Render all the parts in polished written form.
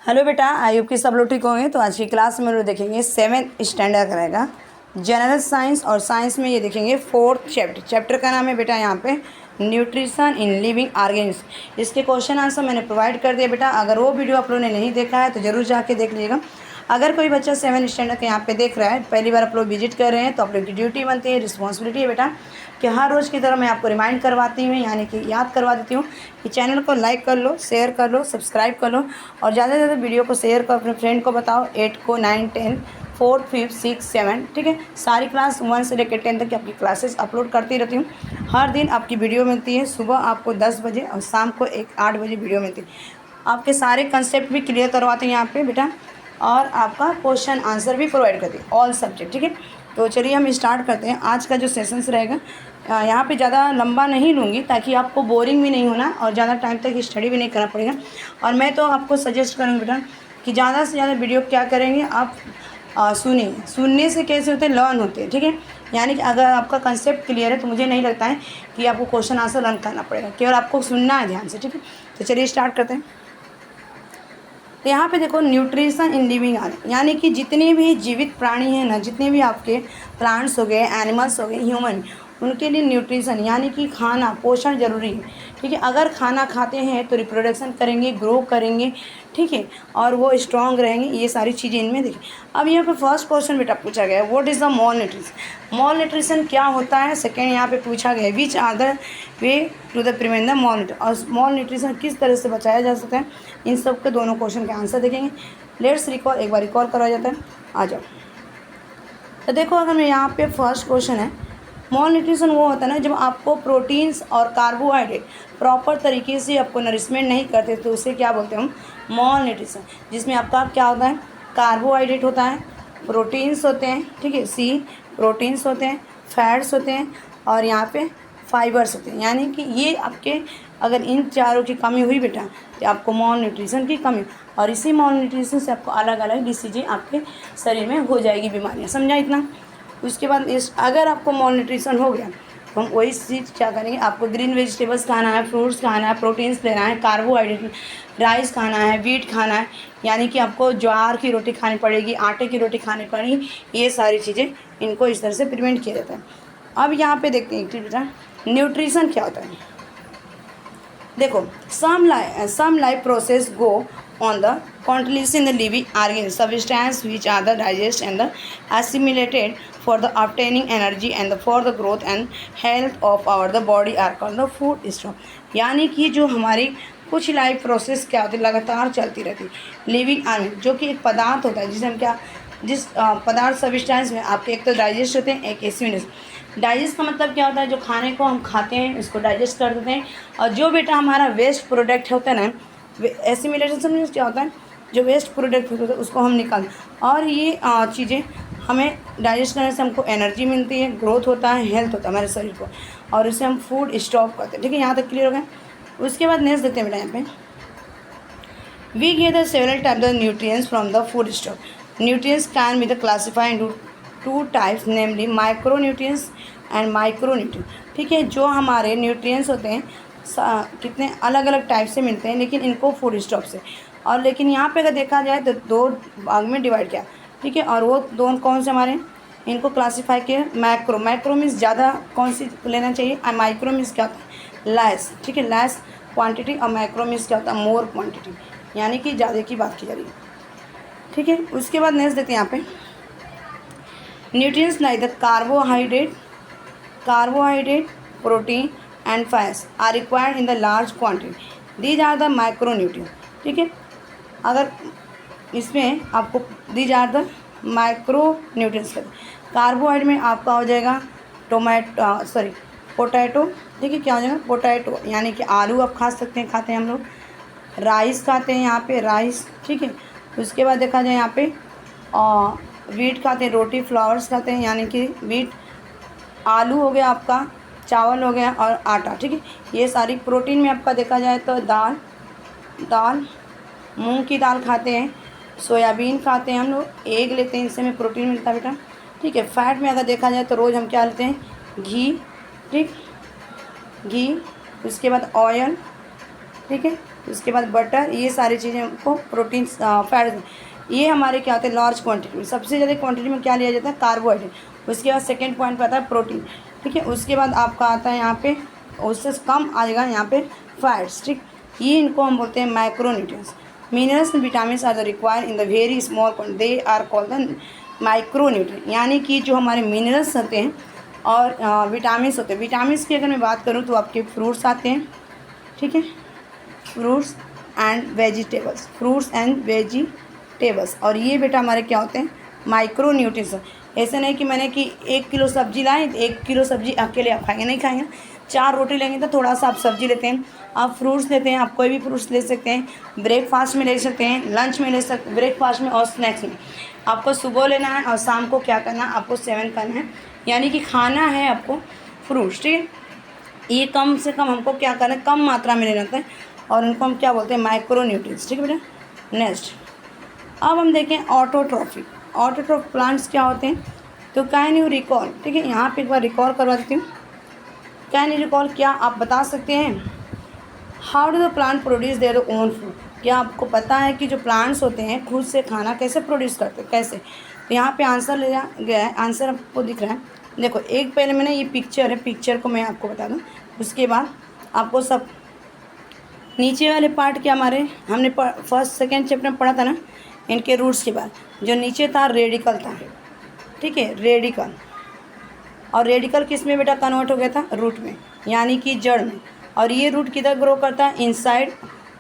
Hello बेटा, I hope कि सब लोग ठीक होंगे। तो आज की क्लास में लोग देखेंगे 7th स्टैंडर्ड का रहेगा जनरल साइंस, और साइंस में ये देखेंगे 4th चैप्टर का नाम है बेटा यहाँ पे न्यूट्रिशन इन लिविंग ऑर्गेनिज्म। इसके क्वेश्चन आंसर मैंने प्रोवाइड कर दिया बेटा। अगर वो वीडियो आप लोगों ने नहीं देखा है तो ज़रूर जाके देख लीजिएगा। अगर कोई बच्चा 7th स्टैंडर्ड के यहाँ पे देख रहा है, पहली बार आप लोग विजिट कर रहे हैं, तो आप लोग की ड्यूटी बनती है, रिस्पॉन्सिबिलिटी है बेटा कि हर रोज़ की तरह मैं आपको रिमाइंड करवाती हूँ, यानी कि याद करवा देती हूँ कि चैनल को लाइक कर लो, शेयर कर लो, सब्सक्राइब कर लो, और ज़्यादा से ज़्यादा वीडियो को शेयर कर अपने फ्रेंड को बताओ। 8 को 9 10 4 5 6 7, ठीक है। सारी क्लास 1 से लेकर 10 तक की आपकी क्लासेस अपलोड करती रहती हूँ। हर दिन आपकी वीडियो मिलती है, सुबह आपको 10 बजे और शाम को 8 बजे वीडियो मिलती है। आपके सारे कंसेप्ट भी क्लियर करवाते हैं यहाँ पे बेटा, और आपका क्वेश्चन आंसर भी प्रोवाइड करते हैं ऑल सब्जेक्ट, ठीक है। तो चलिए हम स्टार्ट करते हैं। आज का जो सेशंस रहेगा यहाँ पे ज़्यादा लंबा नहीं लूँगी, ताकि आपको बोरिंग भी नहीं होना और ज़्यादा टाइम तक स्टडी भी नहीं करना पड़ेगा। और मैं तो आपको सजेस्ट करूँगी बेटा कि ज़्यादा से ज़्यादा वीडियो क्या करेंगे आप सुनिए। सुनने से कैसे होते हैं, लर्न होते हैं, ठीक है। यानी कि अगर आपका कंसेप्ट क्लियर है तो मुझे नहीं लगता है कि आपको क्वेश्चन आंसर लर्न करना पड़ेगा, केवल आपको सुनना है ध्यान से, ठीक है। तो चलिए स्टार्ट करते हैं। तो यहाँ पे देखो न्यूट्रिशन इन लिविंग ऑर्गेनिज्म, यानी कि जितने भी जीवित प्राणी हैं ना, जितने भी आपके प्लांट्स हो गए, एनिमल्स हो गए, ह्यूमन, उनके लिए न्यूट्रिशन यानी कि खाना, पोषण ज़रूरी है, ठीक है। अगर खाना खाते हैं तो रिप्रोडक्शन करेंगे, ग्रो करेंगे, ठीक है, और वो स्ट्रॉन्ग रहेंगे। ये सारी चीज़ें इनमें देखिए। अब यहाँ पे फर्स्ट क्वेश्चन बेटा पूछा गया है, what is the malnutrition. Malnutrition क्या होता है, सेकेंड यहाँ पे पूछा गया है, which are the way to the prevent the malnutrition, और मॉल न्यूट्रिशन किस तरह से बचाया जा सकता है। इन सब के दोनों क्वेश्चन के आंसर देखेंगे। लेट्स रिकॉल, एक बार रिकॉल करवाया जाता है, आ जाओ। तो देखो, अगर मैं यहाँ पे फर्स्ट क्वेश्चन है, मॉल न्यूट्रिशन वो होता है ना जब आपको प्रोटीन्स और कार्बोहाइड्रेट प्रॉपर तरीके से आपको नरिशमेंट नहीं करते, तो उसे क्या बोलते हैं हम, मॉल न्यूट्रिशन। जिसमें आपका क्या होता है, कार्बोहाइड्रेट होता है, प्रोटीन्स होते हैं, ठीक है, सी प्रोटीन्स होते हैं, फैट्स होते हैं, और यहाँ पे फाइबर्स होते हैं। यानी कि ये आपके अगर इन चारों की कमी हुई बेटा तो आपको मॉल न्यूट्रिशन की कमी, और इसी मॉल न्यूट्रिशन से आपको अलग अलग डिसीजें आपके शरीर में हो जाएगी, बीमारियाँ, समझा इतना। उसके बाद इस अगर आपको मॉल न्यूट्रिशन हो गया तो हम वही चीज़ क्या करेंगे, आपको ग्रीन वेजिटेबल्स खाना है, फ्रूट्स खाना है, प्रोटीन्स लेना है, कार्बोहाइड्रेट राइस खाना है, व्हीट खाना है, यानी कि आपको ज्वार की रोटी खानी पड़ेगी, आटे की रोटी खानी पड़ेगी। ये सारी चीज़ें इनको इस तरह से प्रिवेंट किया जाता है। अब यहाँ पे देखते हैं कि बेटा न्यूट्रिशन क्या होता है। देखो, some life process go on the continuously in the living organism substance which are the digest and the assimilated for the obtaining energy and the for the growth and health of our the body are called the food stuff। यानी कि जो हमारी कुछ life process क्या होती है, लगातार चलती रहती है लिविंग ऑर्गेनिज्म, जो कि एक पदार्थ होता है जिसे हम क्या, जिस पदार्थ सब्सटेंस में आपके एक तो डाइजेस्ट होते हैं, एक एसिमिलेशन। डाइजेस्ट का मतलब क्या होता है, जो खाने को हम खाते हैं उसको डाइजेस्ट कर देते हैं, और जो बेटा हमारा वेस्ट प्रोडक्ट होता है ना, एसिमिलेशन मीन्स क्या होता है, जो वेस्ट प्रोडक्ट होता है उसको हम निकाल, और ये चीज़ें हमें डाइजेस्ट करने से हमको एनर्जी मिलती है, ग्रोथ होता है, हेल्थ होता है हमारे शरीर को, और इसे हम फूड स्टॉक करते हैं, ठीक है। यहाँ तक क्लियर हो गया। उसके बाद नेक्स्ट देखते हैं बेटा, यहाँ पे we get the several type the nutrients from the food stock. Nutrients can be the classified into 2 types, namely micronutrients and micronutrient, ठीक है। जो हमारे न्यूट्रिएंट्स होते हैं कितने अलग अलग टाइप से मिलते हैं, लेकिन इनको फूड स्टॉक से, और लेकिन यहाँ पे अगर देखा जाए तो 2 भाग में डिवाइड किया, ठीक है। और वो दोनों कौन से हमारे, इनको क्लासीफाई किया मैक्रो मीन्स ज़्यादा कौन सी लेना चाहिए, और माइक्रो मीन्स क्या होता है, लेस, ठीक है, लेस क्वांटिटी, और मैक्रो मीन्स क्या होता है, मोर क्वांटिटी, यानी कि ज़्यादा की बात की जा रही है, ठीक है। उसके बाद नेक्स्ट देते हैं यहाँ पे nutrients like the carbohydrate, protein and fats are required in the large quantity. These are the macronutrients, ठीक है। अगर इसमें आपको these are the macronutrients, carbohydrate में आपका हो जाएगा पोटैटो, ठीक है, क्या हो जाएगा, पोटैटो, यानी कि आलू आप खा सकते हैं, खाते हैं हम लोग, राइस खाते हैं यहाँ पे, राइस, ठीक है। उसके बाद देखा जाए यहाँ पे वीट खाते हैं, रोटी फ्लावर्स खाते हैं, यानी कि वीट, आलू हो गया आपका, चावल हो गया, और आटा, ठीक है। ये सारी प्रोटीन में आपका देखा जाए तो दाल मूंग की दाल खाते हैं, सोयाबीन खाते हैं हम लोग, एग लेते हैं, इससे हमें प्रोटीन मिलता है बेटा, ठीक है। फैट में अगर देखा जाए तो रोज़ हम क्या लेते हैं, घी, ठीक, घी, उसके बाद ऑयल, ठीक है, उसके बाद बटर, ये सारी चीज़ें को प्रोटीन फैट, ये हमारे क्या होते हैं लार्ज क्वांटिटी में। सबसे ज़्यादा क्वांटिटी में क्या लिया जाता है, कार्बोहाइड्रेट। उसके बाद सेकेंड पॉइंट पे आता है प्रोटीन, ठीक है। उसके बाद आपका आता है यहाँ पे, उससे कम आएगा यहाँ पे फैट्स, ठीक। ये इनको हम बोलते हैं micronutrients. Minerals and vitamin are the required in the very small quantity, they are called the micronutrient. यानी कि जो हमारे मिनरल्स होते हैं और विटामिन्स होते हैं। विटामिन्स की अगर मैं बात करूँ तो आपके फ्रूट्स आते हैं, ठीक है, fruits and vegetables, fruits and vegetables. और ये बेटा हमारे क्या होते हैं, माइक्रो न्यूट्रिएंट्स। ऐसे नहीं कि मैंने कि 1 किलो सब्जी लाएँ, 1 किलो सब्जी अकेले आप खाएंगे, नहीं खाएंगे। 4 रोटी लेंगे तो थोड़ा सा आप सब्जी लेते हैं, आप फ्रूट्स लेते हैं, आप कोई भी फ्रूट्स ले सकते हैं, ब्रेकफास्ट में ले सकते हैं, लंच में ले सकते, ब्रेकफास्ट में और स्नैक्स में। आपको सुबह लेना है और शाम को क्या करना है, आपको सेवन करना है, यानी कि खाना है आपको फ्रूट्स, ठीक है। ये कम से कम हमको क्या करना है, कम मात्रा में लेना होता है और उनको हम क्या बोलते हैं, माइक्रो न्यूट्रिएंट्स, ठीक है बेटा। नेक्स्ट अब हम देखें ऑटोट्रॉफिक। ऑटोट्रॉफिक प्लांट्स क्या होते हैं, तो कैन यू रिकॉल, ठीक है, यहाँ पे एक बार रिकॉल करवा देती हूँ। कैन यू रिकॉल, क्या आप बता सकते हैं, how do the plant produce their own food. क्या आपको पता है कि जो प्लांट्स होते हैं खुद से खाना कैसे प्रोड्यूस करते हैं, कैसे। तो यहाँ पे आंसर लिया गया है, आंसर आपको दिख रहा है। देखो एक पहले मैंने ये पिक्चर है, पिक्चर को मैं आपको बता दूँ, उसके बाद आपको सब नीचे वाले पार्ट के हमारे हमने फर्स्ट सेकेंड चैप्टर में पढ़ा था ना, इनके रूट्स के बाद जो नीचे था रेडिकल था, ठीक है, रेडिकल। और रेडिकल किस में बेटा कन्वर्ट हो गया था, रूट में, यानी कि जड़ में। और ये रूट किधर ग्रो करता है, inside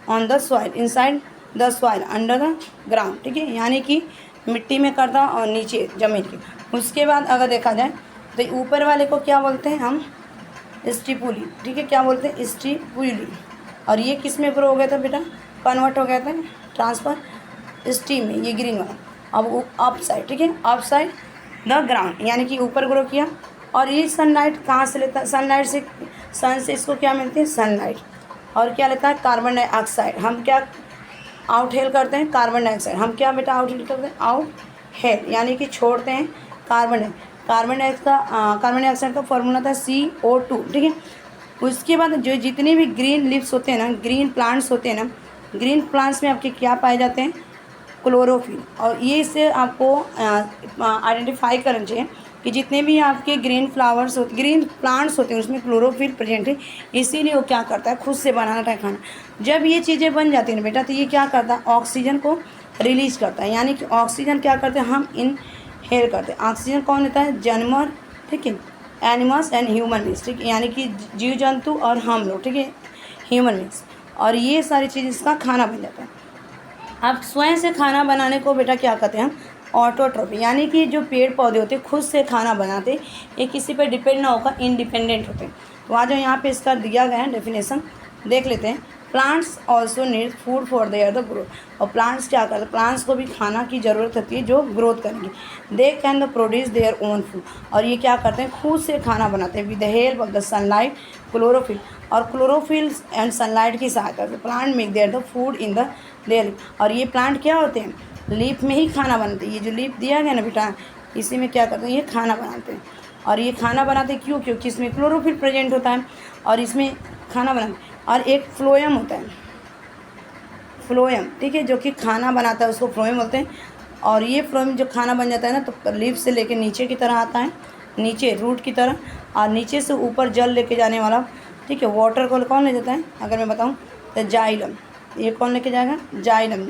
on the soil, inside the soil under the ground, ठीक है, यानी कि मिट्टी में करता है और नीचे ज़मीन की। उसके बाद अगर देखा जाए तो ऊपर वाले को क्या बोलते हैं हम, स्टिपुली, ठीक है, क्या बोलते हैं, स्टिपुली। और ये किस में ग्रो हो गया था बेटा, कन्वर्ट हो गया था ट्रांसफर स्टीम में, ये ग्रीन वाला। अब अप साइड, ठीक है, अप साइड द ग्राउंड, यानी कि ऊपर ग्रो किया। और ये सनलाइट कहाँ से लेता है, सनलाइट से, सन से इसको क्या मिलती है, सनलाइट। और क्या लेता है, कार्बन डाइऑक्साइड। हम क्या आउट हेल करते हैं, कार्बन डाइऑक्साइड। हम क्या बेटा आउट हेल करते हैं, आउट हेल, यानी कि छोड़ते हैं कार्बन डाइऑक्साइड का फॉर्मूला था CO2, ठीक है। उसके बाद जो जितने भी ग्रीन लीव्स होते हैं ना, ग्रीन प्लांट्स होते हैं ना, ग्रीन प्लांट्स में आपके क्या पाए जाते हैं, क्लोरोफिल। और ये इससे आपको आइडेंटिफाई करना चाहिए कि जितने भी आपके ग्रीन फ्लावर्स होते, ग्रीन प्लांट्स होते हैं, उसमें क्लोरोफिल प्रेजेंट है। इसीलिए वो क्या करता है, खुद से बनाना है खाना। जब ये चीज़ें बन जाती हैं ना बेटा, तो ये क्या करता है, ऑक्सीजन को रिलीज करता है, यानी कि ऑक्सीजन क्या करते हैं, हम इनहेल करते हैं। ऑक्सीजन कौन लेता है, जानवर, ठीक है, एनिमल्स एंड ह्यूमन बींग्स, ठीक है, यानी कि जीव जंतु और हम लोग, ठीक है, ह्यूमन बींग्स। और ये सारी चीज़ इसका खाना बन जाता है। अब स्वयं से खाना बनाने को बेटा क्या कहते हैं हम, ऑटोट्रॉफी, यानी कि जो पेड़ पौधे होते हैं खुद से खाना बनाते, ये किसी पर डिपेंड ना होकर इंडिपेंडेंट होते हैं। तो आज यहाँ पे इसका दिया गया है डेफिनेशन, देख लेते हैं। Plants also need food for their the growth. और प्लांट्स क्या करते हैं, प्लांट्स को भी खाना की ज़रूरत होती है जो ग्रोथ करेंगे। They can the produce their own food. और ये क्या करते हैं, खुद से खाना बनाते हैं with the help of the sunlight, chlorophyll. और क्लोरोफिल एंड सनलाइट की सहायता से plant make their the food in the their. और ये प्लांट क्या होते हैं, लीफ में ही खाना बनाते हैं। ये जो लीफ दिया गया ना बेटा, इसी में क्या करते हैं, ये खाना बनाते हैं। और ये खाना बनाते हैं क्यों, क्योंकि इसमें क्लोरोफिल प्रेजेंट होता है और इसमें खाना बनाते हैं। और एक फ्लोएम होता है, फ्लोएम, ठीक है, जो कि खाना बनाता है, उसको फ्लोएम बोलते हैं। और ये फ्लोएम जो खाना बन जाता है ना, तो लीफ से लेके नीचे की तरह आता है, नीचे रूट की तरह, और नीचे से ऊपर जल लेके जाने वाला, ठीक है, वाटर को कौन ले जाता है, अगर मैं बताऊँ तो जाइलम। ये कौन लेके जाएगा, xylem,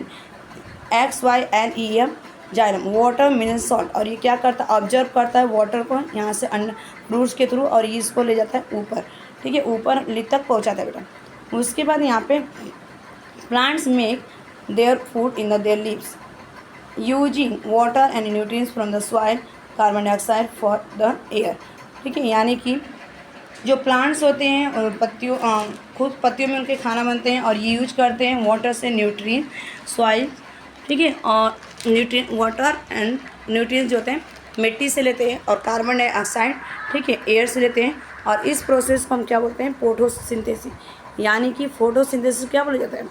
XYLEM, xylem, water mineral salt. और ये क्या करता है, ऑब्जर्व करता है वाटर को यहाँ से अंडर रूट्स के थ्रू, और ये इसको ले जाता है ऊपर, ठीक है, ऊपर लीफ तक पहुँचाता है बेटा। उसके बाद यहाँ पे plants make their food in the there leaves using water and nutrients from the soil, carbon dioxide for the air, ठीक है। यानी कि जो प्लांट्स होते हैं और पत्तियों, खुद पत्तियों में उनके खाना बनते हैं और ये यूज करते हैं वाटर से न्यूट्रिएंट, सॉइल, ठीक है, और न्यूट्रिएंट, वाटर एंड न्यूट्रिएंट्स जो होते हैं मिट्टी से लेते हैं, और कार्बन डाइऑक्साइड, ठीक है, एयर से लेते हैं। और इस प्रोसेस को हम क्या बोलते हैं, फोटोसिंथेसिस। यानी कि फोटोसिंथेसिस क्या बोला जाता है,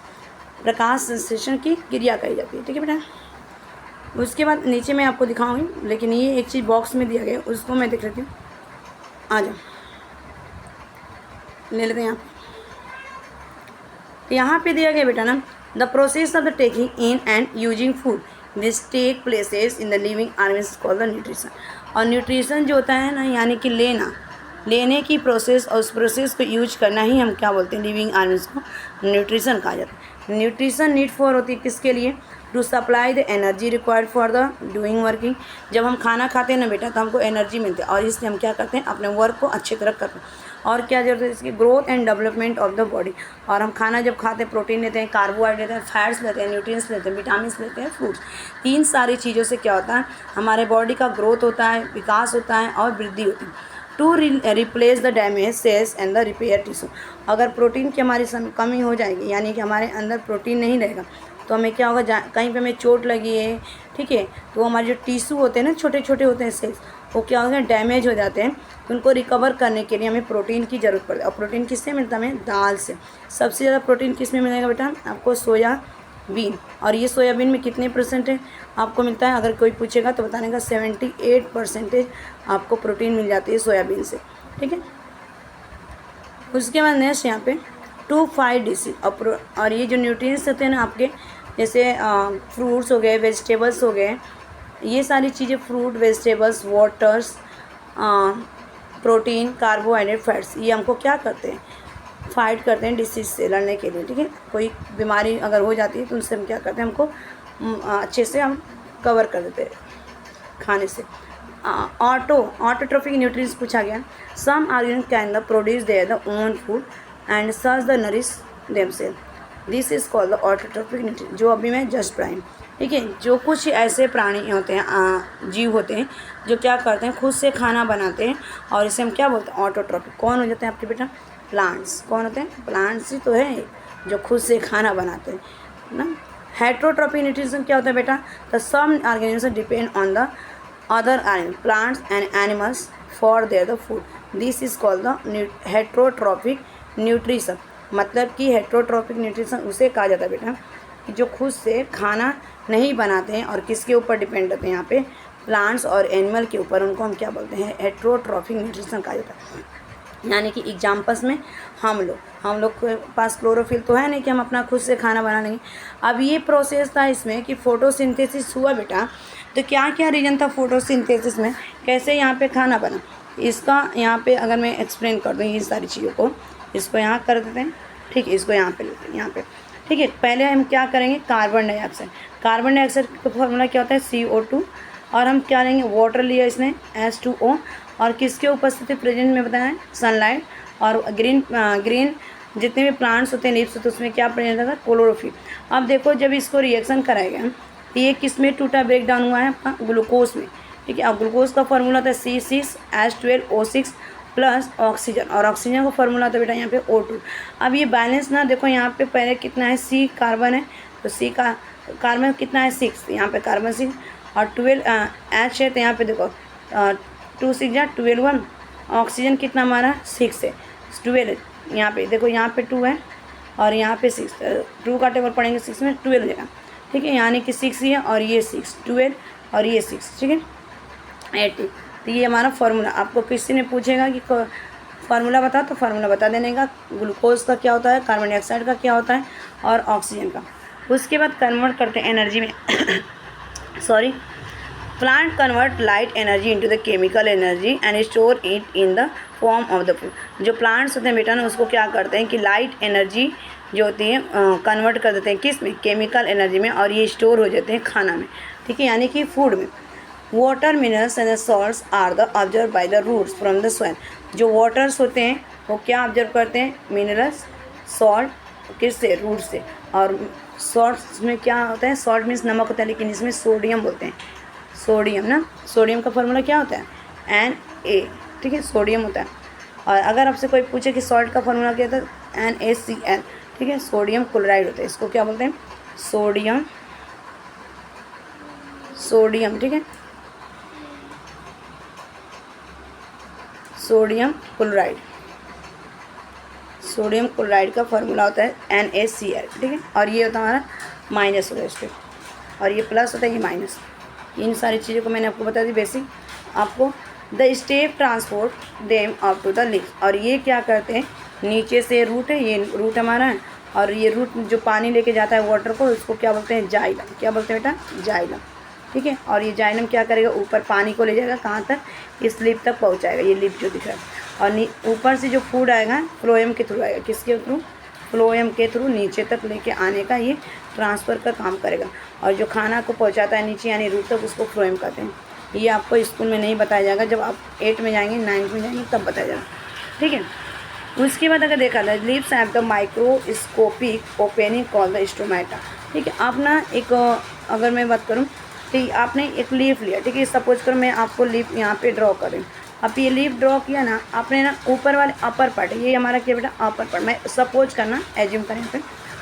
प्रकाश संश्लेषण की क्रिया कही जाती है, ठीक है बेटा। उसके बाद नीचे मैं आपको दिखाऊंगी, लेकिन ये एक चीज़ बॉक्स में दिया गया उसको मैं देख लेती हूँ। आ जाओ, ले लेते हैं यहाँ तो यहाँ पे दिया गया बेटा ना, the process of the taking in and using food this take places in the living organism called the nutrition. और न्यूट्रिशन जो होता है ना, यानी कि लेने की प्रोसेस और उस प्रोसेस को यूज करना ही हम क्या बोलते हैं, लिविंग ऑर्गेनिज्म को न्यूट्रिशन कहा जाता है। न्यूट्रिशन नीड फॉर होती है किसके लिए, to supply the energy required for the doing working. जब हम खाना खाते हैं ना बेटा तो हमको एनर्जी मिलती है और इसलिए हम क्या करते हैं, अपने वर्क को अच्छी तरह करते हैं। और क्या जरूरत है इसकी, growth and development of the body. और हम खाना जब खाते हैं प्रोटीन लेते हैं, कार्बोहाइड्रेट लेते हैं, फैट्स लेते हैं, न्यूट्रिएंट्स लेते हैं, विटामिन लेते हैं, फ्रूट्स। तीन सारी चीज़ों से क्या होता है, हमारे बॉडी का ग्रोथ होता है, विकास होता है और वृद्धि होती है। To replace the damage cells and the repair tissue. अगर प्रोटीन की हमारी कमी हो जाएगी, यानी कि हमारे अंदर प्रोटीन नहीं रहेगा, तो हमें क्या होगा, कहीं पे हमें चोट लगी है, ठीक है, तो हमारे जो टिश्यू होते हैं ना, छोटे छोटे होते हैं सेल्स, वो क्या होगा, डैमेज हो जाते हैं। तो उनको रिकवर करने के लिए हमें प्रोटीन की ज़रूरत पड़ती है। और प्रोटीन किससे मिलता है, हमें दाल से। सबसे ज़्यादा प्रोटीन किस में मिलेगा बेटा, आपको सोयाबीन। और ये सोयाबीन में कितने % है आपको मिलता है, अगर कोई पूछेगा तो बताने का 78% आपको प्रोटीन मिल जाती है सोयाबीन से, ठीक है। उसके बाद नेक्स्ट यहाँ पे 2 फाइट डिसीज। और ये जो न्यूट्रिएंट्स होते हैं ना आपके, जैसे फ्रूट्स हो गए, वेजिटेबल्स हो गए, ये सारी चीज़ें, fruit, vegetables, waters, protein, carbohydrate, fats, ये हमको क्या करते हैं, फाइट करते हैं डिसीज से लड़ने के लिए, ठीक है। कोई बीमारी अगर हो जाती है तो उनसे हम क्या करते हैं, हमको अच्छे से हम कवर कर देते हैं खाने से। ऑटोट्रोफिक न्यूट्रिएंट्स पूछा गया। Some organism can the produce their the own food and such the nourish themselves, this is called the autotrophic nutrient. जो अभी मैं जस्ट पढ़ाई, ठीक है। जो कुछ ऐसे प्राणी होते हैं, जीव होते हैं, जो क्या करते हैं, खुद से खाना बनाते हैं, और इसे हम क्या बोलते हैं, ऑटोट्रोफिक। कौन हो जाते हैं आपके बेटा, प्लांट्स। कौन होते हैं, प्लांट्स ही तो है जो खुद से खाना बनाते हैं ना। हेट्रोट्रोफिक न्यूट्रिशन क्या होता है बेटा, the some organism depend on the other plants and animals for their the food, this is called the heterotrophic nutrition. मतलब कि हेट्रोट्रोफिक न्यूट्रिशन उसे कहा जाता है बेटा कि जो खुद से खाना नहीं बनाते हैं और किसके ऊपर डिपेंड रहते हैं, यहाँ पे प्लांट्स और एनिमल के ऊपर, उनको हम क्या बोलते हैं, हेट्रोट्रोफिक न्यूट्रिशन कहा जाता है। यानी कि एग्जाम्पल्स में हम लोग के पास क्लोरोफिल तो है नहीं कि हम अपना खुद से खाना बना लेंगे। अब ये प्रोसेस था इसमें कि फोटोसिंथेसिस हुआ बेटा, तो क्या क्या रीजन था फोटोसिंथेसिस में, कैसे यहाँ पे खाना बना, इसका यहाँ पे अगर मैं एक्सप्लेन कर दूँ ये सारी चीज़ों को, इसको यहाँ कर देते हैं, ठीक है, इसको यहाँ पे लेते हैं, यहाँ पे, ठीक है। पहले हम क्या करेंगे, कार्बन डाइऑक्साइड। कार्बन डाइऑक्साइड का फॉर्मूला क्या होता है, CO2। और हम क्या लेंगे, वाटर लिया इसने, H2O। और किसके उपस्थिति प्रेजेंट में बताया है, सनलाइट। और ग्रीन जितने भी प्लांट्स होते हैं, लीव्स होते हैं, उसमें क्या प्रेजेंट होता है, क्लोरोफिल। अब देखो जब इसको रिएक्शन कराएगा तो ये किस में टूटा, ब्रेक डाउन हुआ है आपका ग्लूकोज में, ठीक है। अब ग्लूकोज का फॉर्मूला होता है C6H12O6 प्लस ऑक्सीजन। और ऑक्सीजन का फॉर्मूला होता है बेटा यहाँ पे O2। अब ये बैलेंस ना देखो, यहाँ पे पहले कितना है, C कार्बन है, तो C का कार्बन कितना है, 6, यहाँ पे कार्बन 6, और 12 H है, तो यहाँ पे देखो 2 6 जा 12 ऑक्सीजन कितना हमारा 6 है, 12। यहाँ पे देखो, यहाँ पे 2 है और यहाँ पे 6, 2 का टेबल पढ़ेंगे 6 में 12 हो जाएगा, ठीक है। यानी कि 6 ही है और ये 6, 12 और ये 6, ठीक है, 80। तो ये हमारा फार्मूला। आपको किसी ने पूछेगा कि फार्मूला बता, तो फार्मूला बता देने का, ग्लूकोज का क्या होता है, कार्बन डाइऑक्साइड का क्या होता है, और ऑक्सीजन का। उसके बाद कन्वर्ट करते हैं एनर्जी में sorry, plant convert light energy into the chemical energy and store it in the form of the food. जो प्लांट्स होते हैं बेटा ना, उसको क्या करते हैं कि लाइट एनर्जी जो होती है कन्वर्ट कर देते हैं किस में, केमिकल एनर्जी में, और ये स्टोर हो जाते हैं खाना में, ठीक है, यानी कि फूड में। Water, minerals and salts are the observe by the roots from the soil. जो वाटर्स होते हैं वो क्या ऑब्जर्व करते हैं, मिनरल्स, सॉल्ट किससे, रूट से। और सॉल्ट्स में क्या होता है, सॉल्ट मीन्स नमक होता है, लेकिन इसमें सोडियम बोलते हैं, सोडियम ना। सोडियम का फॉर्मूला क्या होता है, Na, ठीक है, सोडियम होता है। और अगर आपसे कोई पूछे कि सॉल्ट का फॉर्मूला क्या होता है, NaCl, ठीक है, सोडियम क्लोराइड होता है, इसको क्या बोलते हैं, सोडियम, ठीक है, सोडियम क्लोराइड। सोडियम क्लोराइड का फॉर्मूला होता है NaCl, ठीक है। और ये होता है हमारा माइनस होता है इसके, और ये प्लस होता है, ये माइनस। इन सारी चीज़ों को मैंने आपको बता दी बेसिक। आपको the step transport them up to the leaf. और ये क्या करते हैं, नीचे से रूट है, ये रूट हमारा है, और ये रूट जो पानी लेके जाता है वाटर को, उसको क्या बोलते हैं, जाइलम। क्या बोलते हैं बेटा, जाइलम। ठीक है, और ये जाइलम क्या करेगा, ऊपर पानी को ले जाएगा, कहाँ तक, इस लिप तक पहुँचाएगा, ये लिप जो दिख रहा है। और ऊपर से जो फूड आएगा फ्लोएम के थ्रू आएगा, किसके थ्रू, फ्लोएम के थ्रू नीचे तक लेके आने का ये ट्रांसफ़र का काम करेगा। और जो खाना को पहुंचाता है नीचे यानी रूट तक, उसको फ्लोएम कहते हैं। ये आपको स्कूल में नहीं बताया जाएगा, जब आप 8 में जाएंगे, 9 में जाएंगे तब बताया जाएगा। ठीक है, उसके बाद अगर देखा जाए, lips have the microscopic opening called the stomata. ठीक है, आप ना एक अगर मैं बात करूँ, ठीक, आपने एक लीफ लिया, ठीक है, सपोज करो मैं आपको लीफ यहाँ पे ड्रॉ कर रही हूँ। अब ये लीफ ड्रॉ किया ना आपने ना, ऊपर वाले अपर पार्ट है, ये हमारा क्या बेटा, अपर पार्ट। मैं सपोज करना, एज्यूम करें यहाँ पे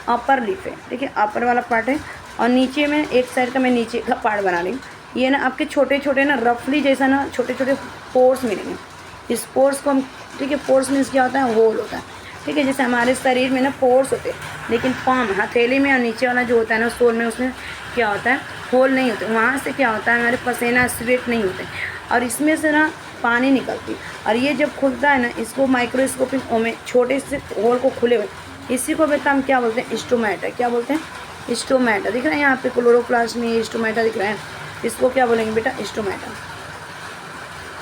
अपर लीफ है, ठीक है, अपर वाला पार्ट है। और नीचे में एक साइड का मैं नीचे का पार्ट बना रही हूँ। ये ना आपके छोटे छोटे ना रफली जैसा ना छोटे छोटे पोर्स मिलेंगे। इस पोर्स को हम, ठीक है, पोर्स मीन्स क्या होता है, होल होता है। ठीक है, जैसे हमारे शरीर में ना पोर्स होते हैं, लेकिन पाम हथेली में और नीचे वाला जो होता है ना सोल में, उसमें क्या होता है, होल नहीं होते। वहाँ से क्या होता है, हमारे पसीना स्वेट नहीं होते, और इसमें से ना पानी निकलती। और ये जब खुलता है ना, इसको माइक्रोस्कोपिक में छोटे से होल को खुले हुए, इसी को बेटा हम क्या बोलते हैं, स्टोमेटा। क्या बोलते हैं, स्टोमेटा। दिख रहा है यहाँ पे क्लोरोप्लास्ट में स्टोमेटा दिख रहा है, इसको क्या बोलेंगे बेटा, स्टोमेटा।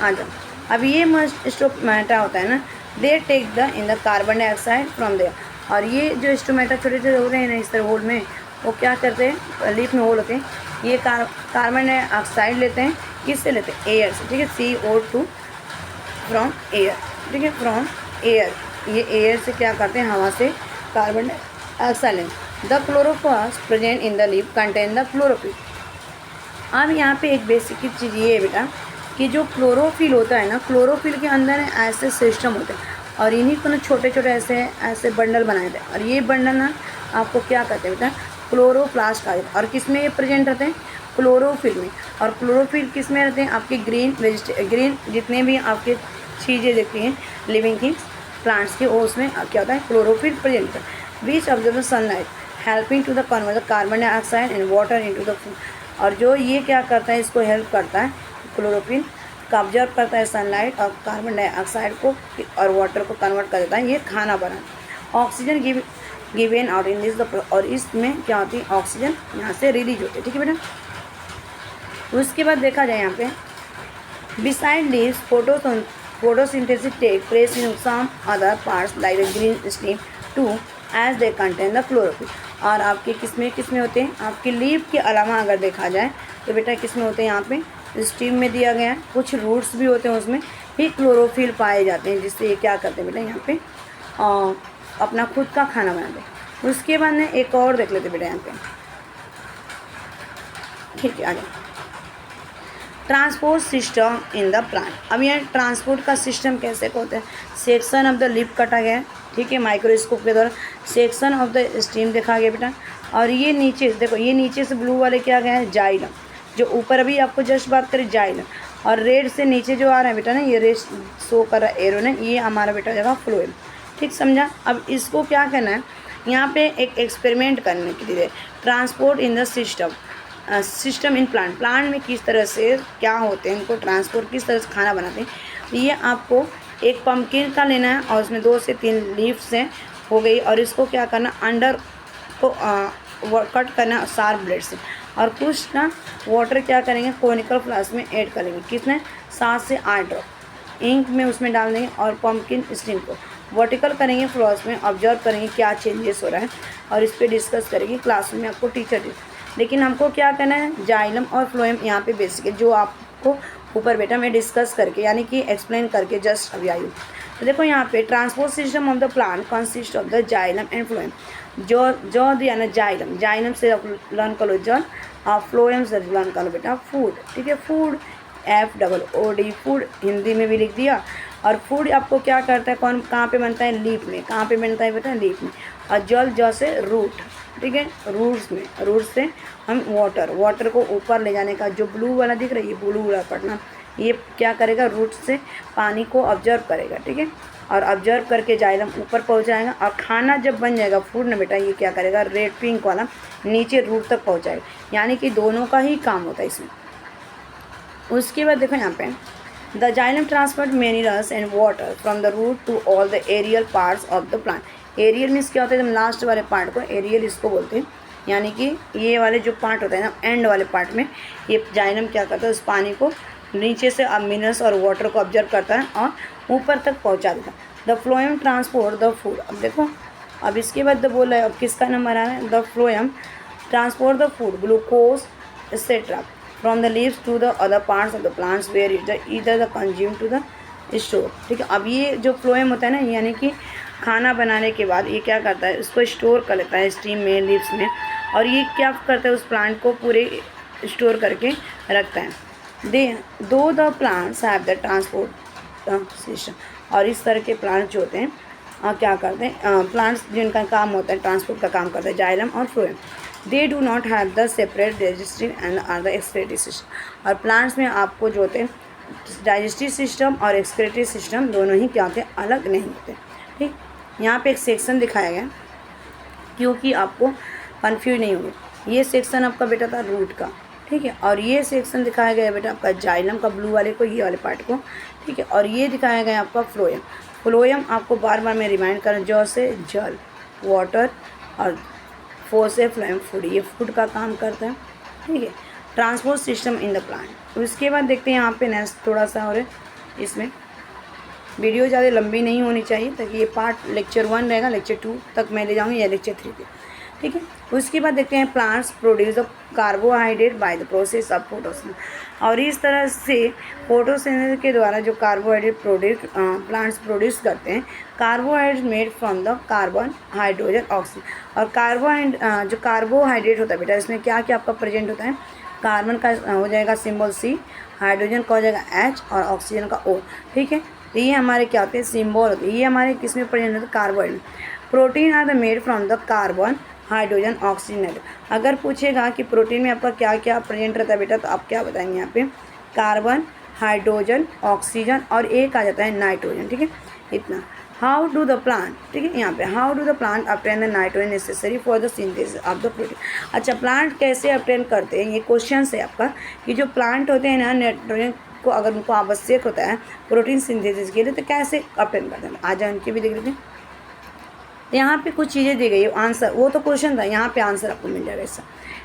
आ जाओ, अब ये स्टोमेटा होता है ना, they take the in the carbon dioxide from there. और ये जो स्टोमेटा छोटे छोटे हो रहे हैं ना इस तरह होल में, वो क्या करते हैं, लीफ में होल होते हैं, ये कार्बन डाइऑक्साइड लेते हैं, किससे लेते हैं, एयर से। ठीक है, CO2 फ्रॉम एयर। ठीक है, फ्रॉम एयर, ये एयर से क्या करते हैं, हवा से कार्बन डाइऑक्साइड लेते। The chloroplast present in the leaf contain the chlorophyll. अब यहाँ पे एक बेसिक चीज़ ये है बेटा कि जो क्लोरोफिल होता है ना, क्लोरोफिल के अंदर ऐसे सिस्टम होते हैं, और इन्हीं को ना छोटे छोटे ऐसे बंडल बनाए थे। और ये बंडल ना आपको क्या कहते हैं बेटा, क्लोरोप्लास्ट का। और किस में ये प्रेजेंट रहते हैं, क्लोरोफिल में। और क्लोरोफिल किस में रहते हैं, आपके ग्रीन जितने भी आपके चीज़ें देखती हैं लिविंग थिंग्स प्लांट्स की, वो उसमें क्या होता है, क्लोरोफिल प्रेजेंट होता है। Which observe the sunlight helping to the convert the carbon dioxide and water into the food. और जो ये क्या करता है, इसको हेल्प करता है, क्लोरोफिल का ऑब्जर्व करता है सनलाइट और कार्बन डाइऑक्साइड को और वाटर को कन्वर्ट कर देता है, ये खाना बना। Oxygen given out in this the, और इसमें क्या होती है, ऑक्सीजन यहाँ से रिलीज होती है। ठीक है बेटा, उसके बाद देखा जाए यहाँ पे, beside this photosynthesis take place in some other parts like the green steam to as they contain the chlorophyll. और आपके किसमें होते हैं, आपके लीफ के अलावा अगर देखा जाए तो बेटा किसमें होते हैं, यहाँ पे स्टीम में दिया गया है, कुछ रूट्स भी होते हैं उसमें भी क्लोरोफिल पाए जाते हैं, जिससे ये क्या करते हैं बेटा, यहाँ पे अपना खुद का खाना बनाते हैं। उसके बाद में एक और देख लेते बेटा यहाँ पे, ठीक है, आगे transport system in the plant. अब यहाँ ट्रांसपोर्ट का सिस्टम कैसे होता है, सेक्शन ऑफ द लिप कटा गया है, ठीक है, माइक्रोस्कोप के द्वारा सेक्शन ऑफ द स्टीम देखा गया बेटा। और ये नीचे देखो, ये नीचे से ब्लू वाले क्या गया है, जाइलम, जो ऊपर अभी आपको जस्ट बात करें जाइलम, और रेड से नीचे जो आ रहा है बेटा ना, ये रेड शो कर रहा है एरो ने, ये हमारा बेटा जगह फ्लोएम। ठीक समझा। अब इसको क्या करना है, यहाँ पे एक एक्सपेरिमेंट करने के लिए, transport in the system in plant में किस तरह से क्या होते हैं, इनको ट्रांसपोर्ट किस तरह से खाना बनाते हैं। ये आपको एक पम्पकिन का लेना है और उसमें 2 से 3 लीव्स हैं हो गई, और इसको क्या करना, अंडर को कट करना शार्प ब्लेड से, और कुछ ना वाटर क्या करेंगे, कोनिकल फ्लास्क में ऐड करेंगे, किसमें 7 से 8 ड्रॉप इंक में उसमें डाल देंगे, और पम्पकिन स्टीम को वर्टिकल करेंगे फ्लास्क में, ऑब्जर्व करेंगे क्या चेंजेस हो रहा है, और इस पर डिस्कस करेंगे क्लासरूम में आपको टीचर। लेकिन हमको क्या करना है, जाइलम और फ्लोएम यहाँ पे बेसिक है, जो आपको ऊपर बेटा मैं डिस्कस करके यानी कि एक्सप्लेन करके जस्ट अभी आई हूँ। तो देखो यहाँ पे transport system of the plant consist of the xylem and phloem. जो दिया ना जाइलम से लर्न कर लो जल, और फ्लोएम से लर्न कर लो बेटा फूड। ठीक है, फूड FOOD फूड हिंदी में भी लिख दिया। और फूड आपको क्या करता है, कहाँ पे बनता है, लीफ में। कहाँ पे बनता है बेटा, लीफ में। और जल से रूट, ठीक है, रूट्स में, रूट से हम वाटर को ऊपर ले जाने का, जो ब्लू वाला दिख रहा है ये ब्लू वाला पढ़ना, ये क्या करेगा, रूट से पानी को ऑब्जर्व करेगा। ठीक है, और ऑब्जर्व करके जाइलम ऊपर पहुंचाएगा, और खाना जब बन जाएगा फूड ना बेटा, ये क्या करेगा, रेड पिंक वाला नीचे रूट तक पहुंचाएगा। यानी कि दोनों का ही काम होता है इसमें। उसके बाद देखो यहाँ पे, the xylem transport minerals and water from the root to all the aerial parts of the plant. Aerial means क्या होता है, एकदम लास्ट वाले पार्ट को एरियल इसको बोलते हैं, यानी कि ये वाले जो पार्ट होता है ना एंड वाले पार्ट में ये जाइलम क्या करता है, उस पानी को नीचे से अब मिनरल्स और वाटर को ऑब्जर्व करता है और ऊपर तक पहुंचा देता है। The phloem transport the food. अब देखो अब इसके बाद बोल रहा है, अब किसका नंबर आ रहा है, the phloem transport the food glucose etcetera from the leaves to the other parts of the plants where इधर the consume to the store. ठीक है, अब ये जो फ्लोएम होता है ना, यानी कि खाना बनाने के बाद ये क्या करता है, उसको स्टोर कर लेता है स्टीम में, लीव्स में, और ये क्या करता है, उस प्लांट को पूरे स्टोर करके रखता है। दो the plants have the transport system. और इस तरह के प्लांट्स जो होते हैं क्या करते हैं, प्लांट्स जिनका काम होता है ट्रांसपोर्ट का काम करता है जाइलम और phloem, they do not have the separate digestive and are the excretory system. और प्लांट्स में आपको जो होते हैं डाइजेस्टिव सिस्टम और एक्सक्रीटरी सिस्टम दोनों ही क्या होते हैं, अलग नहीं होते। ठीक, यहाँ पे एक सेक्शन दिखाया गया क्योंकि आपको कन्फ्यूज नहीं होगी। ये सेक्शन आपका बेटा था रूट का, ठीक है, और ये सेक्शन दिखाया गया बेटा आपका जाइलम का ब्लू वाले को, ये वाले पार्ट को, ठीक है, और ये दिखाया गया आपका फ्लोएम। फ्लोएम आपको बार बार मैं रिमाइंड करूँ, जौ से जल, वाटर, और फो से फ्लोएम फूड, ये फूड का काम करता है। ठीक है, transport system in the plant. उसके बाद देखते हैं यहाँ पे नेक्स्ट थोड़ा सा, और इसमें वीडियो ज़्यादा लंबी नहीं होनी चाहिए ताकि ये पार्ट लेक्चर 1 रहेगा, लेक्चर 2 तक मैं ले जाऊँगी या लेक्चर 3 पे। ठीक है, उसके बाद देखते हैं plants produce the carbohydrate by the process of photosynthesis. और इस तरह से फोटोसिंथेसिस के द्वारा जो कार्बोहाइड्रेट प्लांट्स प्रोड्यूस करते हैं, carbohydrate made from the carbon, hydrogen, oxygen. और जो कार्बोहाइड्रेट होता है बेटा, इसमें क्या क्या आपका प्रेजेंट होता है, कार्बन का हो जाएगा सिंबल C, हाइड्रोजन का हो जाएगा H और ऑक्सीजन का O। ठीक है, तो ये हमारे क्या होते हैं, सिंबल होते हैं। ये हमारे किस में प्रेजेंट होते हैं, carbohydrate. Protein are the made from the carbon, hydrogen, oxygen. अगर पूछेगा कि प्रोटीन में आपका क्या क्या प्रेजेंट रहता है बेटा, तो आप क्या बताएंगे यहाँ पे, कार्बन, हाइड्रोजन, ऑक्सीजन और एक आ जाता है नाइट्रोजन। ठीक है, इतना। हाउ डू द प्लांट, ठीक है, यहाँ पे how do the plant obtain the nitrogen necessary for the synthesis of the protein. अच्छा, प्लांट कैसे ऑब्टेन करते हैं, ये क्वेश्चन है आपका, कि जो प्लांट होते हैं ना, नाइट्रोजन को अगर उनको आवश्यक होता है प्रोटीन सिंथेसिस के लिए, तो कैसे ऑब्टेन करते हैं, आ जाए उनकी भी देख लेते हैं। यहाँ पे कुछ चीज़ें दी गई है, आंसर वो तो क्वेश्चन था, यहाँ पे आंसर आपको मिल जाएगा ऐसा।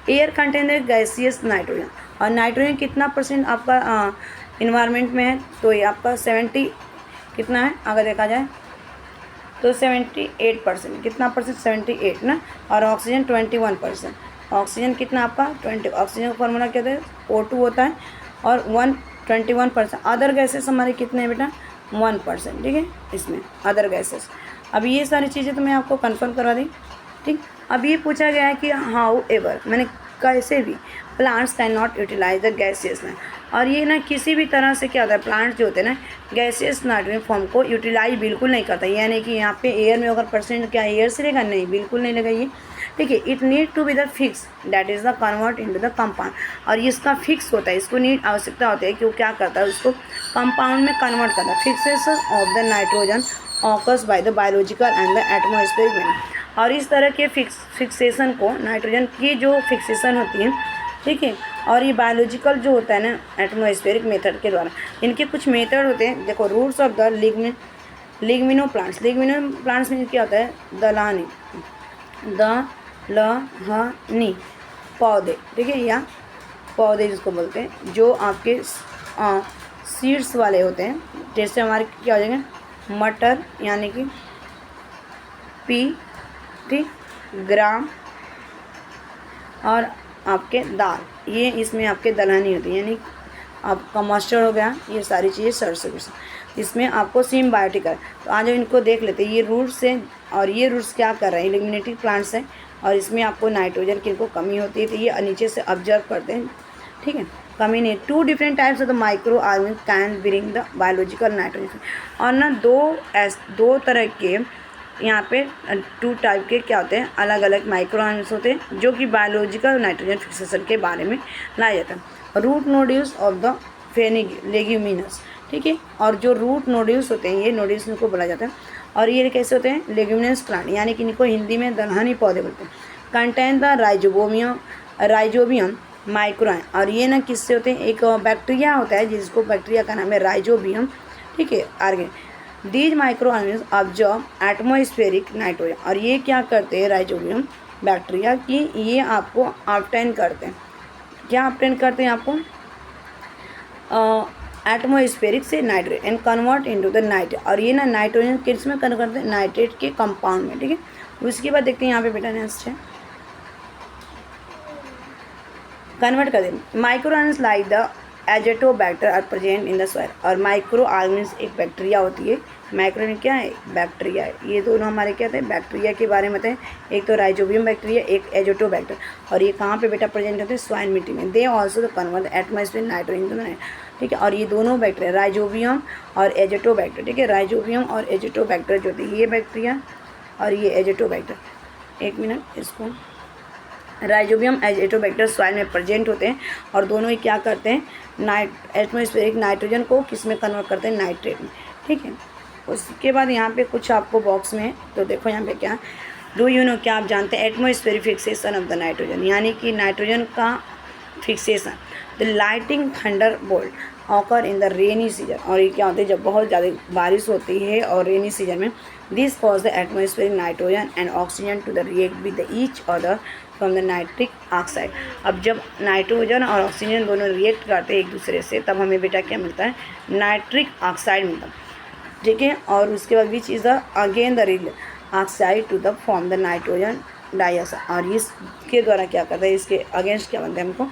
एयर कंटेन गैसियस नाइट्रोजन, और नाइट्रोजन कितना % आपका इन्वायरमेंट में है, तो ये आपका 70 कितना है, अगर देखा जाए तो 78%, कितना %, 78 ना, और ऑक्सीजन 21%। ऑक्सीजन कितना आपका 20, ऑक्सीजन का फॉर्मूला क्या होता है, O2 होता है, और 21%। अदर गैसेस हमारे कितने हैं बेटा, 1%। ठीक है, इसमें अदर गैसेस। अब ये सारी चीज़ें तो मैं आपको कंफर्म करवा दी। ठीक, अब ये पूछा गया है कि हाउ एवर, मैंने कैसे भी plants can not utilize the gaseous nitrogen. और ये ना किसी भी तरह से क्या होता है, प्लांट्स जो होते हैं ना गैसियस नाइट्रोजन फॉर्म को यूटिलाइज बिल्कुल नहीं करता। यानी कि यहाँ पे एयर में अगर % क्या एयर से लेगा, नहीं, बिल्कुल नहीं लेगा ये। ठीक है, it need to be the fix that is the convert into the compound. और इसका फिक्स होता है, इसको नीड आवश्यकता होती है कि वो क्या करता है, उसको कंपाउंड में कन्वर्ट करता है। Fixation of the nitrogen occurs by the biological and the atmospheric method. और इस तरह के फिक्सेशन को, नाइट्रोजन की जो फिक्सेशन होती है, ठीक है, और ये बायोलॉजिकल जो होता है ना एटमॉस्फेरिक मेथड के द्वारा, इनके कुछ मेथड होते हैं। देखो, roots of the leguminous plants. Leguminous plants में क्या होता है, दलहनी पौधे, ठीक है, या पौधे जिसको बोलते हैं, जो आपके सीड्स वाले होते हैं। जैसे हमारे क्या हो जाएंगे, मटर यानी कि पी, ठीक, ग्राम, और आपके दाल, ये इसमें आपके दलहनी होती है, यानी आपका मस्टर्ड हो गया, ये सारी चीज़ें सरसों की। इसमें आपको सिम्बायोटिक है। तो आज इनको देख लेते हैं, ये रूट्स हैं, और ये रूट्स क्या कर रहे हैं, एलिमिनेटिव प्लांट्स हैं, और इसमें आपको नाइट्रोजन की इनको कमी होती है, तो ये नीचे से ऑब्जर्व करते हैं। ठीक है, कमी नहीं। 2 different types of the micro organism can bring the biological nitrogen. और ना दो तरह के यहाँ पे 2 टाइप के क्या होते हैं, अलग अलग माइक्रो ऑर्गेनिज्म होते हैं, जो कि बायोलॉजिकल नाइट्रोजन फिक्सेशन के बारे में लाया जाता है। Root nodules of the leguminous, ठीक है, और जो रूट नोड्यूल्स होते हैं, ये नोड्यूल्स इनको बोला जाता है। और ये कैसे होते हैं, लेग्यूमिनस प्लांट, यानी कि इनको हिंदी में दलहनी पौधे बोलते हैं। Contain the rhizobium micro. और ये ना किससे होते हैं, एक बैक्टीरिया होता है जिसको, बैक्टीरिया का नाम है राइजोबियम, ठीक है, Arge. These micro organism absorb atmospheric nitrogen, और ये क्या करते हैं राइजोबियम बैक्टीरिया की, ये आपको ऑब्टेन करते हैं, क्या ऑब्टेन करते हैं आपको एटमॉस्फेरिक से nitrogen and convert into the nitrate, और ये ना नाइट्रोजन किस में कन्वर्ट करते हैं, नाइट्रेट के कंपाउंड में, ठीक है। उसके बाद देखते हैं यहाँ पे बेटा नेक्स्ट है कन्वर्ट कर दें। Micro organism like the azotobacter are present in the soil, और माइक्रो ऑर्गेनिज्म एक बैक्टीरिया होती है, माइक्रो क्या है, बैक्टीरिया है, ये दोनों हमारे क्या थे, बैक्टीरिया के बारे में थे, एक तो राइजोबियम बैक्टीरिया, एक एजेटोबैक्टर, और ये कहाँ पे बेटा प्रेजेंट होते हैं, सॉइल मिट्टी में। They also the convert atmospheric nitrogen to the, ठीक है। और ये दोनों बैक्टीरिया राइजोबियम और एजेटोबैक्टर, ठीक है, राइजोबियम और एजेटोबैक्टर जो होती है ये बैक्टीरिया और ये एजेटोबैक्टर, एक मिनट, इसको राइजोबियम एजेटोबैक्टर सॉइल में प्रेजेंट होते हैं, और दोनों ही क्या करते हैं, एटमॉस्फेरिक नाइट्रोजन को किस में कन्वर्ट करते हैं, नाइट्रेट में, ठीक है। उसके बाद यहाँ पे कुछ आपको बॉक्स में, तो देखो यहाँ पे क्या, डू यू नो, क्या आप जानते हैं atmospheric fixation of the nitrogen, यानी कि नाइट्रोजन का fixation, the lighting thunder bolt occur in the rainy season, और ये क्या होता है जब बहुत ज़्यादा बारिश होती है और रेनी सीजन में, this cause the atmospheric nitrogen and oxygen to the react with the each other from the nitric oxide. अब जब नाइट्रोजन और ऑक्सीजन दोनों रिएक्ट करते हैं एक दूसरे से, तब हमें बेटा क्या मिलता है, नाइट्रिक ऑक्साइड मिलता है, ठीक है। और उसके बाद which is the again the रिल oxide to the form the nitrogen dioxide, और इसके द्वारा क्या करता है, इसके अगेंस्ट क्या बनता है, हमको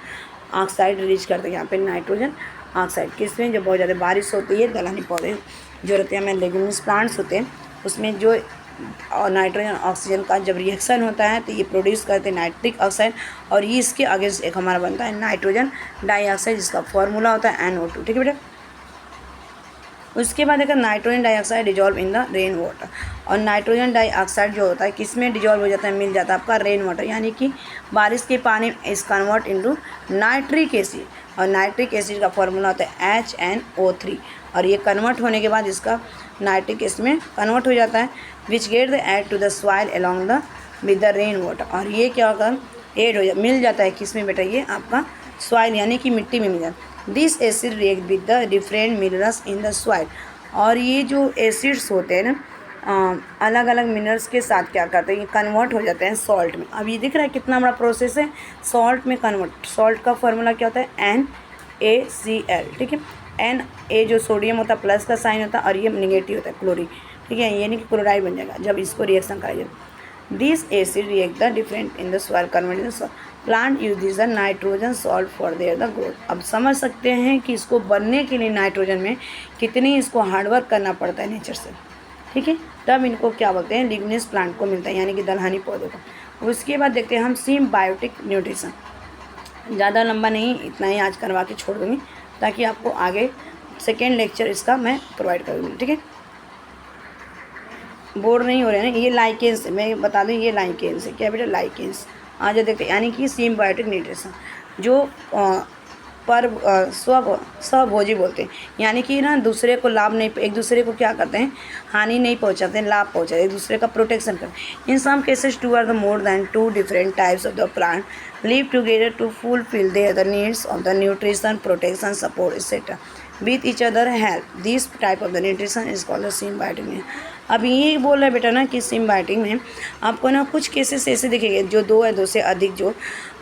ऑक्साइड रिलीज करते हैं यहाँ पे नाइट्रोजन ऑक्साइड, किसमें जब बहुत ज़्यादा बारिश होती है, दलहनी पौधे जो रहते हैं हमें लेग्यूमिनस प्लांट्स होते हैं, उसमें जो नाइट्रोजन ऑक्सीजन का जब रिएक्शन होता है तो ये प्रोड्यूस करते हैं नाइट्रिक ऑक्साइड, और ये इसके अगेंस्ट एक हमारा बनता है नाइट्रोजन डाइऑक्साइड, जिसका फॉर्मूला होता है NO2, ठीक है बेटा। उसके बाद देखा nitrogen dioxide dissolve in the rain water, और नाइट्रोजन डाइऑक्साइड जो होता है किस में डिजॉल्व हो जाता है, मिल जाता है आपका रेन वाटर, यानी कि बारिश के पानी इस कन्वर्ट इनटू नाइट्रिक एसिड, और नाइट्रिक एसिड का फॉर्मूला होता है HNO3, और ये कन्वर्ट होने के बाद इसका नाइट्रिक एसिड में कन्वर्ट हो जाता है, which get the add to the soil along the with the rain water, और ये क्या होगा, एड हो मिल जाता है किस में बेटा, ये आपका सॉइल यानी कि मिट्टी में मिल जाता है। This acid react with the different minerals in the soil, और ये जो एसिड्स होते हैं ना अलग अलग मिनरल्स के साथ क्या करते हैं, ये कन्वर्ट हो जाते हैं सॉल्ट में। अब ये दिख रहा है कितना बड़ा प्रोसेस है, सॉल्ट में कन्वर्ट, सॉल्ट का फॉर्मूला क्या होता है NaCl, ठीक है। Na जो सोडियम होता है प्लस का साइन होता है, और ये निगेटिव होता है क्लोरीन, ठीक है, यानी कि क्लोराइड बन जाएगा जब इसको रिएक्शन कराया जाए। This acid react the different in the soil convert in the soil, plant use the nitrogen salt for their the growth. अब समझ सकते हैं कि इसको बनने के लिए नाइट्रोजन में कितनी इसको हार्डवर्क करना पड़ता है नेचर से, ठीक है, तब इनको क्या बोलते हैं, लिग्निनस प्लांट को मिलता है, यानी कि दलहनी पौधों को। उसके बाद देखते हैं हम सिम्बायोटिक न्यूट्रिशन, ज़्यादा लंबा नहीं, इतना ही आज करवा के छोड़ दूँगी ताकि आपको आगे सेकेंड लेक्चर इसका मैं प्रोवाइड कर दूँगी, ठीक है, बोर नहीं हो रहे हैं। ये लाइकेंस, मैं बता दूँ ये लाइकेंस है, क्या बेटा, लाइकेंस। आज देखते हैं, यानी कि सिम्बायोटिक न्यूट्रिशन जो पर सहभोजी बोलते हैं, यानी कि ना दूसरे को लाभ नहीं, एक दूसरे को क्या करते हैं, हानि नहीं पहुंचाते हैं, लाभ पहुंचाते हैं, एक दूसरे का प्रोटेक्शन करते हैं। In some cases two or the more than two different types of the plant live together to fulfil their the needs of the nutrition, protection, support etcetera with each other help. This type of the nutrition is called symbiotic. अब ये बोल रहा है बेटा ना कि symbiotic में आपको ना कुछ केसेस ऐसे दिखेंगे जो दो या दो से अधिक, जो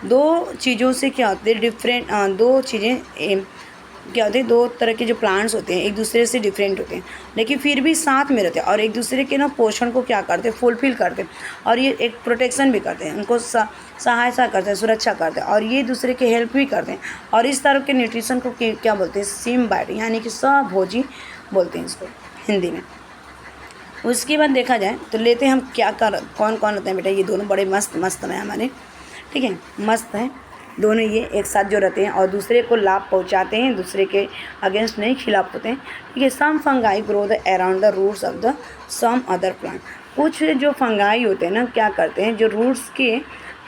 दो चीज़ों से क्या होते हैं डिफरेंट, दो चीज़ें क्या होते हैं, दो तरह के जो प्लांट्स होते हैं एक दूसरे से डिफरेंट होते हैं, लेकिन फिर भी साथ में रहते हैं और एक दूसरे के ना पोषण को क्या करते हैं, फुलफिल करते हैं, और ये एक प्रोटेक्शन भी करते हैं, उनको सहायता करते हैं, सुरक्षा करते हैं, और ये दूसरे की हेल्प भी करते हैं। और इस तरह के न्यूट्रिशन को क्या बोलते हैं, सिम्बायोटिक, यानी कि सहभोजी बोलते हैं इसको हिंदी में। उसके बाद देखा जाए तो लेते हैं हम क्या कौन कौन होते हैं बेटा, ये दोनों बड़े मस्त हैं हमारे, ठीक है, मस्त हैं दोनों, ये एक साथ जो रहते हैं और दूसरे को लाभ पहुंचाते हैं, दूसरे के अगेंस्ट नहीं खिलाफ होते हैं, ठीक है। Some fungi grow the around the roots of the some other plant. कुछ जो फंगाई होते हैं ना क्या करते हैं, जो रूट्स के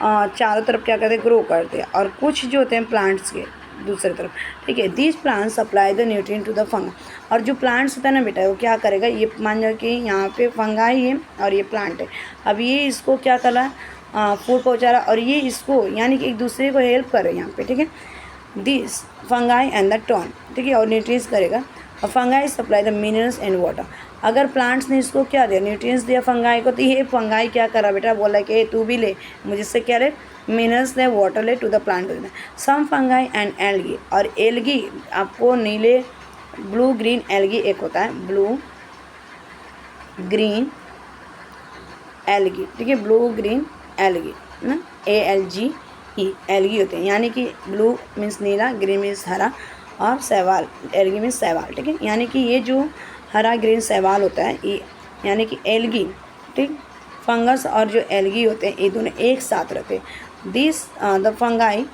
चारों तरफ क्या करते हैं, ग्रो करते हैं, और कुछ जो होते हैं प्लांट्स के दूसरी तरफ, ठीक है। This plant supply the nutrient to the fungi, और जो प्लांट्स होता है ना बेटा वो क्या करेगा, ये मान जाओ कि यहाँ पे फंगाई है और ये प्लांट है, अब ये इसको क्या कर रहा है, फूड पहुँचा रहा है, और ये इसको यानी कि एक दूसरे को हेल्प कर रहे हैं यहाँ पे, ठीक है। दिस फंगाई एंड द टॉन, ठीक है, और न्यूट्रिएंट्स करेगा, और fungi supply the minerals and water, अगर प्लांट्स ने इसको क्या दिया, न्यूट्रिएंट्स दिया फंगाई को, तो ये फंगाई क्या कर रहा बेटा, बोला कि तू भी ले, मुझसे क्या ले, मिनरल्स दे, वाटर ले to the plant. Some fungi and algae, और एल्गी आपको नीले ब्लू ग्रीन एल्गी एक होता है, ब्लू ग्रीन एल्गी, ठीक है, ब्लू ग्रीन एल्गी ना, ALGE एल्गी होते हैं, यानी कि ब्लू मीन्स नीला, ग्रीन मीन्स हरा, और शैवाल एल्गी मीन्स शैवाल, ठीक है, यानी कि ये जो हरा ग्रीन शैवाल होता है ये यानी कि एल्गी, ठीक, फंगस और जो एल्गी होते हैं ये दोनों एक साथ रहते हैं। This the fungi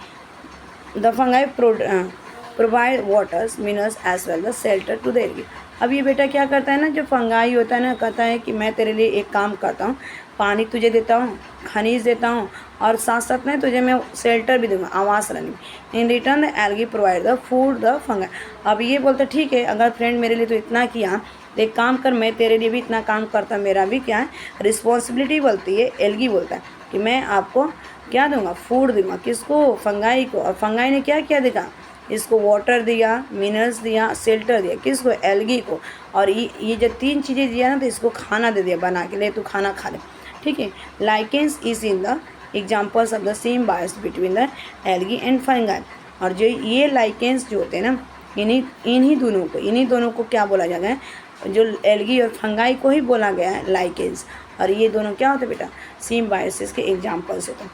provide waters minerals as well the shelter to the algae. अब ये बेटा क्या करता है ना, जो फंगाई होता है ना, कहता है कि मैं तेरे लिए एक काम करता हूँ, पानी तुझे देता हूँ, खनिज देता हूँ, और साथ साथ में तुझे मैं शेल्टर भी दूंगा, आवास रहने। In return the algae provide the food the fungi. अब ये बोलते ठीक है, अगर फ्रेंड मेरे लिए तो इतना किया, तो एक काम कर, मैं तेरे लिए भी इतना काम करता, मेरा भी क्या है रिस्पॉन्सिबिलिटी बोलती है, एल्गी बोलता है कि मैं आपको क्या दूंगा, फूड दूंगा, किसको, फंगाई को। और फंगाई ने क्या क्या देखा, इसको वाटर दिया, मिनरल्स दिया, शेल्टर दिया, किसको, एल्गी को। और ये जब 3 चीज़ें दिया ना, तो इसको खाना दे दिया बना के, ले तू खाना खा ले, ठीक है। Lichens is in the examples of the same bias between the algae and fungi. और जो ये लाइकेंस जो होते हैं ना, इन्हीं दोनों को क्या बोला जाता है, जो एल्गी और फंगाई को ही बोला गया है लाइकेंस। और ये दोनों क्या होते हैं बेटा, सेम बायसेस के एग्जाम्पल्स होते हैं,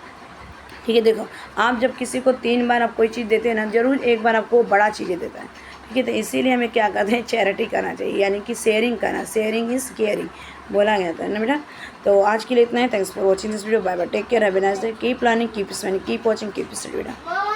ठीक है। देखो, आप जब किसी को 3 बार आप कोई चीज़ देते हैं ना, ज़रूर एक बार आपको बड़ा चीज़ें देता है, ठीक है। तो इसीलिए हमें क्या करते हैं, चैरिटी करना चाहिए, यानी कि शेयरिंग करना, शेयरिंग इज़ केयरिंग बोला गया था ना बेटा। तो आज के लिए इतना है, thanks for watching this video, bye bye, take care, have a nice day, keep learning, keep spending, keep watching, keep study बेटा।